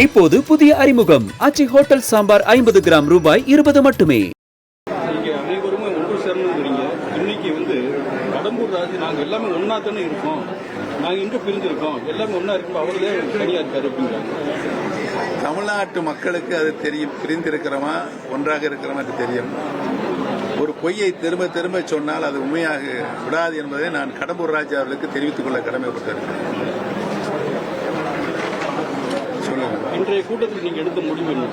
இப்போது புதிய அறிமுகம் ஆச்சி ஹோட்டல் சாம்பார் 50 கிராம் ரூபாய் 20 மட்டுமே. நீங்க அனைவரும் ஒன்று சேர்ந்துக்கிறீங்க. இன்னைக்கு கடம்பூர் ராஜு நாங்க எல்லாமே ஒன்னா தானே இருக்கோம், நாங்க எங்க பிரிஞ்சிருக்கோம், எல்லாமே ஒன்னா இருக்கும், அவரே தனியா இருக்காரு அப்படிங்கிறாங்க. தமிழ்நாட்டு மக்களுக்கு அது தெரியும், பிரிந்திருக்கிறோமா ஒன்றாக இருக்கிறோமா என்று தெரியும். ஒரு பொய்யை திரும்ப திரும்ப சொன்னால் அது உண்மையாக விடாது என்பதை நான் கடம்பூர் ராஜு அவர்களுக்கு தெரிவித்துக் கொள்ள கடமைப்பட்டிருக்கிறேன். இன்றைய கூட்டத்தில் நீங்க எடுத்த முடிவு என்ன?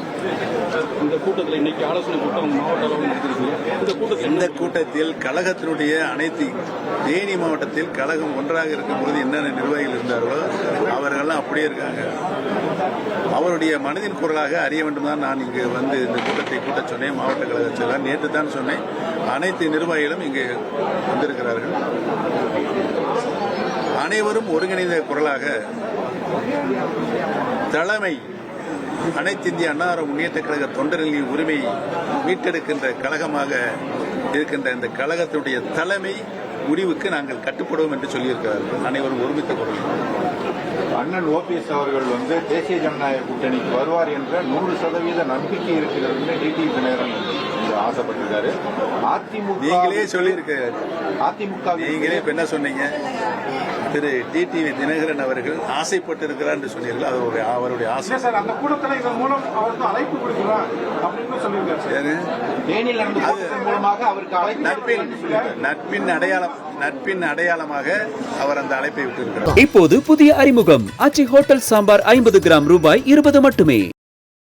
இந்த கூட்டத்தில் இன்னைக்கு ஆலோசனை கூட்டம் மாவட்ட அளவில் நடத்திருக்கீங்க. இந்த கூட்டத்தில் கழகத்தினுடைய அனைத்து தேனி மாவட்டத்தில் கழகம் ஒன்றாக இருக்கும்போது என்னென்ன நிர்வாகிகள் இருந்தார்களோ அவர்கள்லாம் அப்படியே இருக்காங்க. அவருடைய மனதின் குரலாக அறிய வேண்டும் தான் நான் இங்கு இந்த கூட்டத்தை கூட்ட சொன்னேன். மாவட்ட கழக செயலர் நேற்று தான் சொன்னேன். அனைத்து நிர்வாகிகளும் இங்கு வந்திருக்கிறார்கள். அனைவரும் ஒருங்கிணைந்த குரலாக தலைமை அனைத்து இந்திய அண்ணா முன்னேற்ற கழக தொண்டர்களின் உரிமை மீட்டெடுக்கின்ற கழகமாக இருக்கின்ற இந்த கழகத்தினுடைய தலைமை முடிவுக்கு நாங்கள் கட்டுப்படுவோம் என்று சொல்லியிருக்கிறார்கள். அனைவரும் ஒருமித்த குரல். அண்ணன் ஓபிஎஸ் அவர்கள் தேசிய ஜனநாயக கூட்டணிக்கு வருவார் என்ற 100% நம்பிக்கை இருக்கிறது டிடிவி தினகரன் ஆசைப்பட்டிருக்காரு. அதிமுக நீங்களே சொல்லியிருக்காரு. அதிமுக நீங்களே இப்ப என்ன சொன்னீங்க? திரு டிடிவி தினகரன் அவர்கள் ஆசைப்பட்டிருக்கிறார் என்று சொன்னீர்கள். அது அவருடைய ஆசை. அந்த கூட்டத்தில் இதன் மூலம் அவருக்கு அழைப்பு கொடுக்கிறார் அப்படின்னு சொல்லியிருக்காரு. நட்பின் அடையாளமாக அவர் அந்த அழைப்பை விட்டிருக்கிறார். இப்போது புதிய அறிமுகம் ஆச்சி ஹோட்டல் சாம்பார் 50 கிராம் ரூபாய் 20 மட்டுமே.